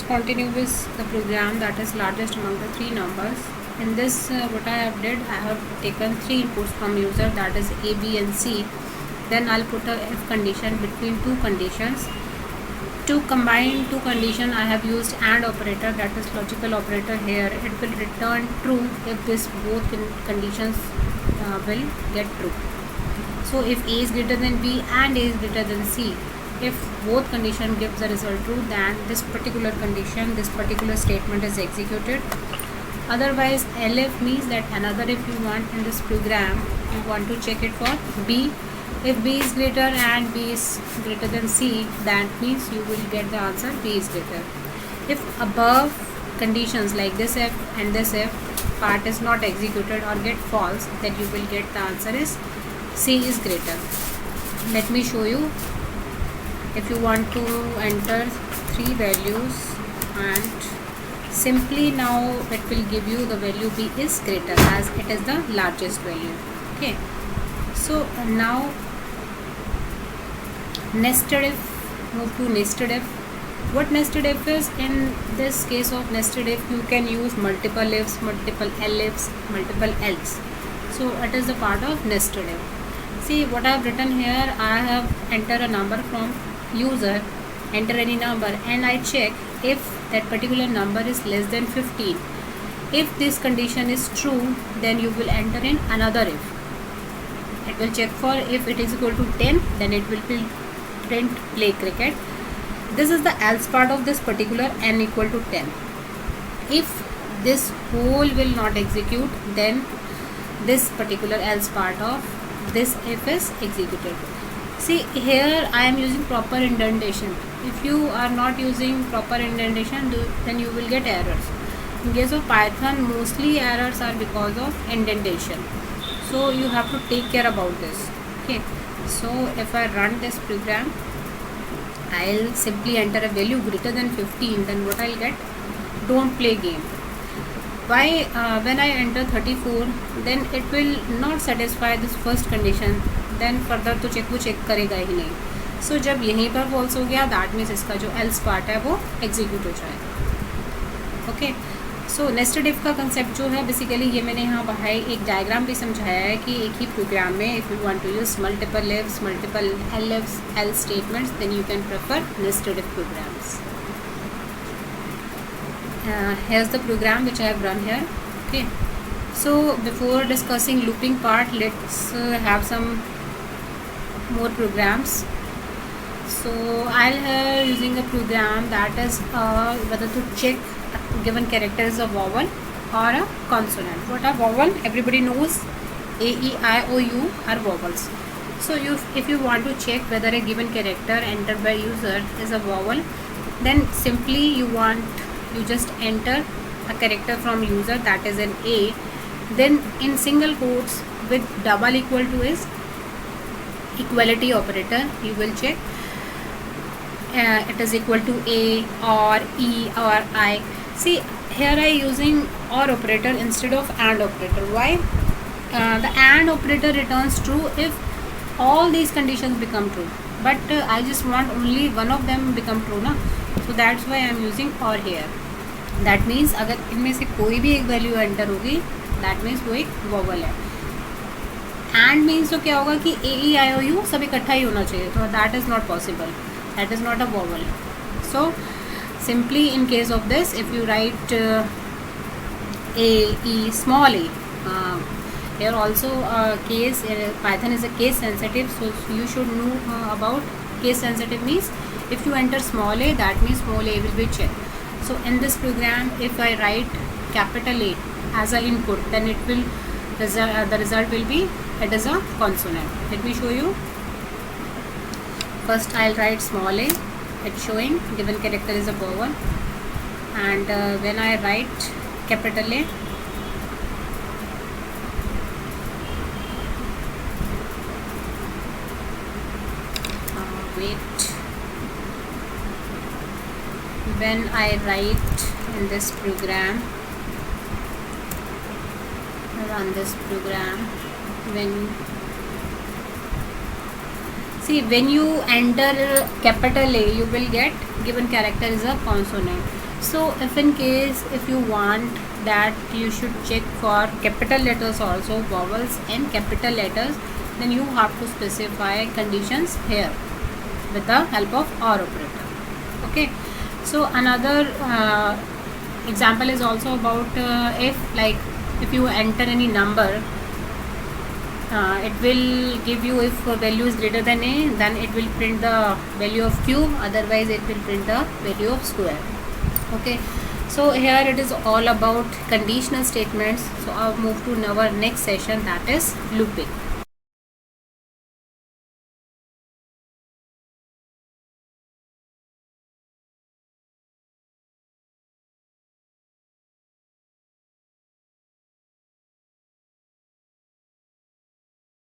continue with the program that is largest among the three numbers. In this, what I have did, I have taken three inputs from user, that is A, B and C. Then I'll put a if condition between two conditions. To combine two conditions, I have used AND operator, that is logical operator here. It will return true if this both conditions will get true. So if A is greater than B and A is greater than C, if both condition gives the result true, then this particular condition, this particular statement is executed. Otherwise, elif means that another if you want in this program, you want to check it for B. If B is greater and B is greater than C, that means you will get the answer B is greater. If above conditions like this if and this if part is not executed or get false, then you will get the answer is C is greater. Let me show you. If you want to enter three values, and simply now it will give you the value B is greater as it is the largest value. Okay, so now nested if, move to nested if. What nested if is? In this case of nested if, you can use multiple ifs, multiple elifs, multiple else. So it is the part of nested if. See what I have written here. I have entered a number from user, enter any number, and I check if that particular number is less than 15. If this condition is true, then you will enter in another if. It will check for if it is equal to 10, then it will print play cricket. This is the else part of this particular n equal to 10. If this whole will not execute, then this particular else part of this if is executed. See here I am using proper indentation. If you are not using proper indentation, then you will get errors. In case of Python, mostly errors are because of indentation. So you have to take care about this. Okay. So if I run this program, I'll simply enter a value greater than 15. Then what I'll get? Don't play game. Why? When I enter 34, then it will not satisfy this first condition. Then further तो check वो check करेगा ही नहीं. So जब यहीं पर false हो गया, that means इसका जो else part है वो execute हो जाएगा. Okay. So nested if का concept जो है basically ये मैंने यहाँ बाहर एक diagram भी समझाया है कि एक ही program में if you want to use multiple ifs, multiple elifs, else statements, then you can prefer nested if programs. Here's the program which I have run here. Okay. So before discussing looping part, let's have some more programs. So I'll using a program that is whether to check a given character is a vowel or a consonant. What are vowel? Everybody knows A, E, I, O, U are vowels. So if you want to check whether a given character entered by user is a vowel, then simply you just enter a character from user, that is an A. Then in single quotes with double equal to is equality operator, you will check it is equal to A or E or I. See here I using OR operator instead of AND operator. Why? The AND operator returns true if all these conditions become true, but I just want only one of them become true ना, so that's why I am using OR here. That means अगर इनमें से कोई भी एक value enter होगी, that means वो एक वॉवल है. एंड मीन्स तो क्या होगा कि ए ई आई ओ यू सब इकट्ठा ही होना चाहिए, तो that is not possible, that is not a vowel. So simply in case of this if you right A E small A, here also case Python is a case sensitive, so you should know about case sensitive means if you enter small a, that means small a will be checked. So in this program, if I write capital A as an input, then it will the result will be it is a consonant. Let me show you. First I'll write small a, it's showing given character is a vowel, and when I write capital A, when I write in this program, run this program, when you enter capital A, you will get given character is a consonant. So if in case if you want that you should check for capital letters also, vowels and capital letters, then you have to specify conditions here with the help of OR operator. Okay, so another example is also about if you enter any number, it will give you, if value is greater than a, then it will print the value of cube, otherwise it will print the value of square. Okay, so here it is all about conditional statements. So I'll move to our next session, that is looping.